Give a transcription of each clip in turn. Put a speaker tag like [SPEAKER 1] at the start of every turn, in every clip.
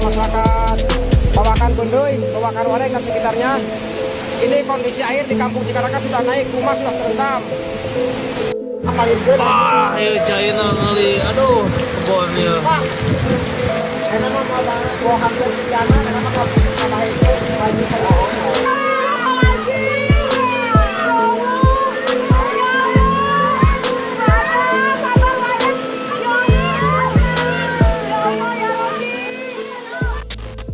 [SPEAKER 1] masyarakat Bawakan Bendoy, Bawakan Wareng dan sekitarnya. Ini kondisi air di Kampung Cikarakan sudah naik, rumah sudah terendam.
[SPEAKER 2] Ya jaya ngali, aduh kebonnya.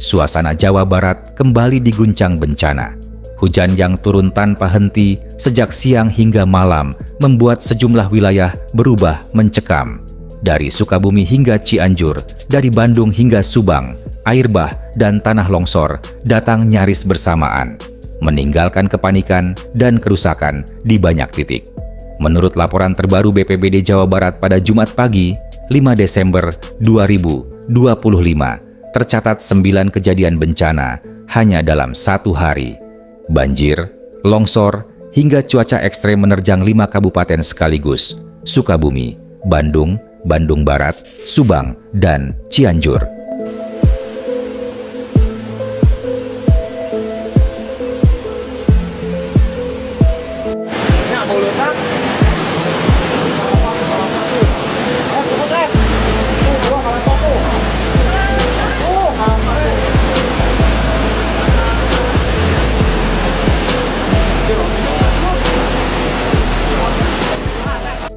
[SPEAKER 3] Suasana Jawa Barat kembali diguncang bencana. Hujan yang turun tanpa henti sejak siang hingga malam membuat sejumlah wilayah berubah mencekam. Dari Sukabumi hingga Cianjur, dari Bandung hingga Subang, air bah dan tanah longsor datang nyaris bersamaan, meninggalkan kepanikan dan kerusakan di banyak titik. Menurut laporan terbaru BPBD Jawa Barat pada Jumat pagi, 5 Desember 2025, tercatat 9 kejadian bencana hanya dalam satu hari. Banjir, longsor, hingga cuaca ekstrem menerjang 5 kabupaten sekaligus: Sukabumi, Bandung, Bandung Barat, Subang, dan Cianjur.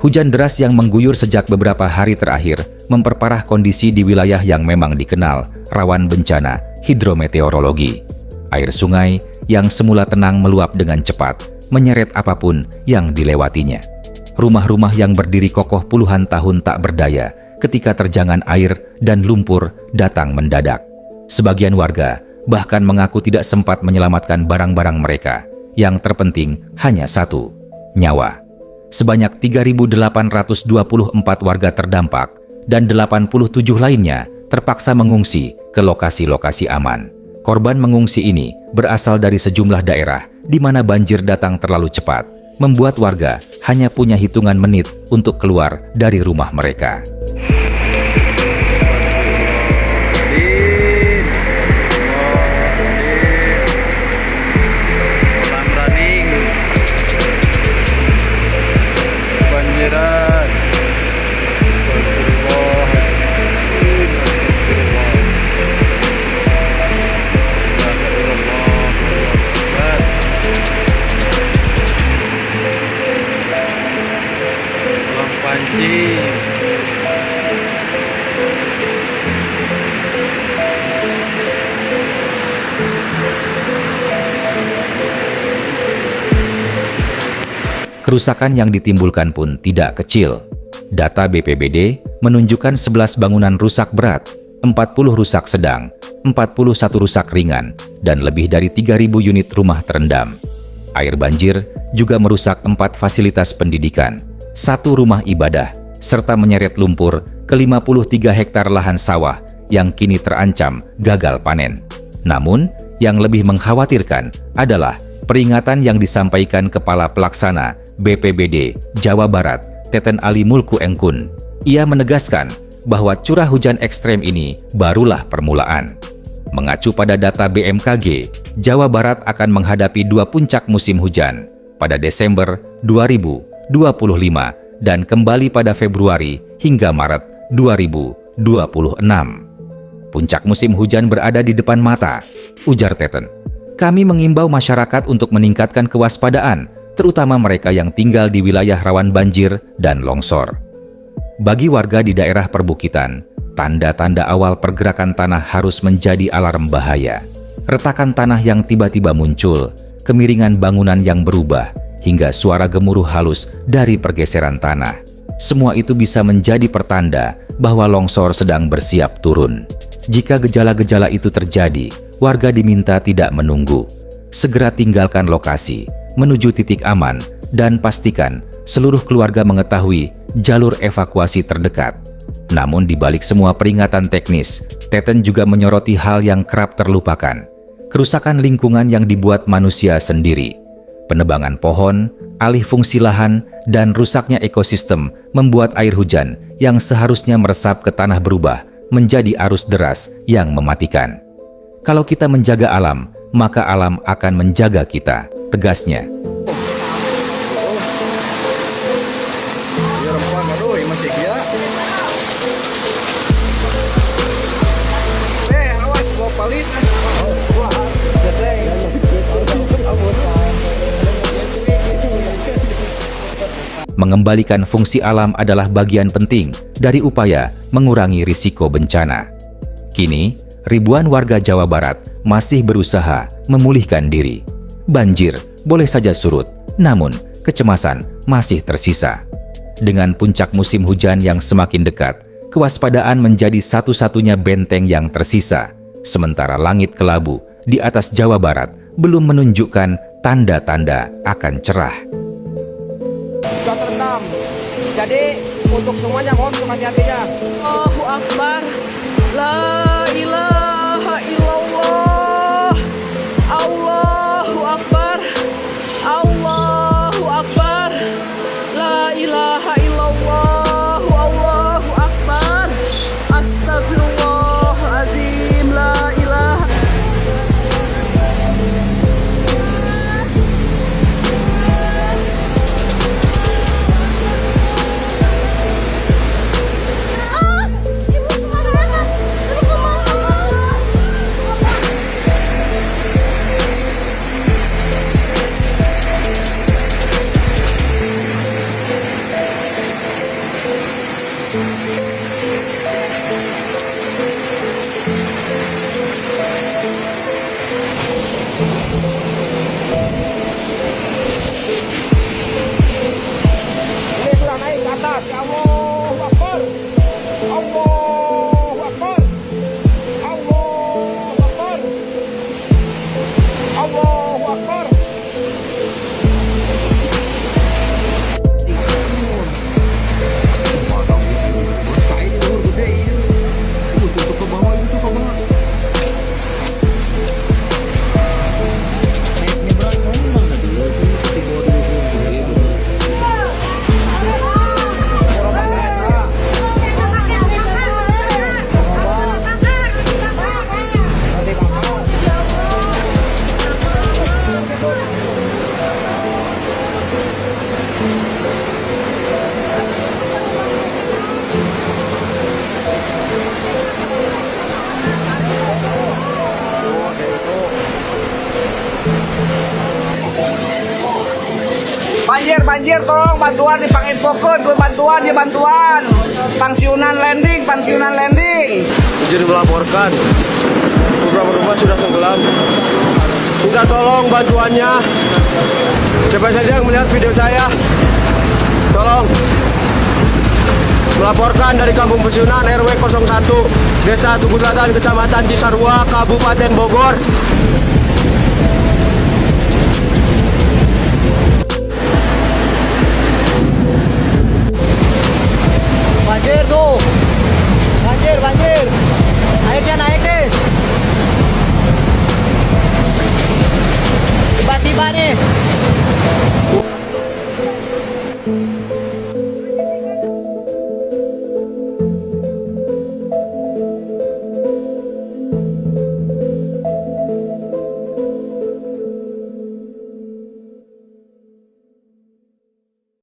[SPEAKER 3] Hujan deras yang mengguyur sejak beberapa hari terakhir memperparah kondisi di wilayah yang memang dikenal rawan bencana hidrometeorologi. Air sungai yang semula tenang meluap dengan cepat, menyeret apapun yang dilewatinya. Rumah-rumah yang berdiri kokoh puluhan tahun tak berdaya ketika terjangan air dan lumpur datang mendadak. Sebagian warga bahkan mengaku tidak sempat menyelamatkan barang-barang mereka. Yang terpenting hanya satu, nyawa. Sebanyak 3.824 warga terdampak dan 87 lainnya terpaksa mengungsi ke lokasi-lokasi aman. Korban mengungsi ini berasal dari sejumlah daerah di mana banjir datang terlalu cepat, membuat warga hanya punya hitungan menit untuk keluar dari rumah mereka. Kerusakan yang ditimbulkan pun tidak kecil. Data BPBD menunjukkan 11 bangunan rusak berat, 40 rusak sedang, 41 rusak ringan, dan lebih dari 3.000 unit rumah terendam. Air banjir juga merusak 4 fasilitas pendidikan, 1 rumah ibadah, serta menyeret lumpur ke 53 hektar lahan sawah yang kini terancam gagal panen. Namun, yang lebih mengkhawatirkan adalah peringatan yang disampaikan Kepala Pelaksana BPBD Jawa Barat, Teten Ali Mulku Engkun. Ia menegaskan bahwa curah hujan ekstrem ini barulah permulaan. Mengacu pada data BMKG, Jawa Barat akan menghadapi 2 puncak musim hujan pada Desember 2025 dan kembali pada Februari hingga Maret 2026. Puncak musim hujan berada di depan mata, ujar Teten. Kami mengimbau masyarakat untuk meningkatkan kewaspadaan, terutama mereka yang tinggal di wilayah rawan banjir dan longsor. Bagi warga di daerah perbukitan, tanda-tanda awal pergerakan tanah harus menjadi alarm bahaya. Retakan tanah yang tiba-tiba muncul, kemiringan bangunan yang berubah, hingga suara gemuruh halus dari pergeseran tanah. Semua itu bisa menjadi pertanda bahwa longsor sedang bersiap turun. Jika gejala-gejala itu terjadi, warga diminta tidak menunggu. Segera tinggalkan lokasi, menuju titik aman, dan pastikan seluruh keluarga mengetahui jalur evakuasi terdekat. Namun di balik semua peringatan teknis, Teten juga menyoroti hal yang kerap terlupakan, kerusakan lingkungan yang dibuat manusia sendiri. Penebangan pohon, alih fungsi lahan, dan rusaknya ekosistem membuat air hujan yang seharusnya meresap ke tanah berubah menjadi arus deras yang mematikan. Kalau kita menjaga alam, maka alam akan menjaga kita, tegasnya. Mengembalikan fungsi alam adalah bagian penting dari upaya mengurangi risiko bencana. Kini, ribuan warga Jawa Barat masih berusaha memulihkan diri. Banjir boleh saja surut, namun kecemasan masih tersisa. Dengan puncak musim hujan yang semakin dekat, kewaspadaan menjadi satu-satunya benteng yang tersisa. Sementara langit kelabu di atas Jawa Barat belum menunjukkan tanda-tanda akan cerah.
[SPEAKER 1] Sudah terekam. Jadi untuk semuanya mohon untuk hati-hatinya.
[SPEAKER 4] Allahu Akbar. La ilaha illallah. Allahu Akbar. Allahu Akbar. La ilaha illallah. Allahu Akbar. Astagfirullahaladzim. La ilaha.
[SPEAKER 1] Ini sudah naik ke atas. Ya Allahu Akbar. Allahu Akbar. Allahu Akbar. Allahu Akbar. Banjir, tolong bantuan dipanginfokeun, bantuan. Pensiunan landing.
[SPEAKER 5] Izin melaporkan, beberapa rumah sudah tenggelam. Minta tolong bantuannya. Siapa saja yang melihat video saya, tolong melaporkan dari Kampung Pensiunan RW 01, Desa Tugu Selatan, Kecamatan Cisarua, Kabupaten Bogor.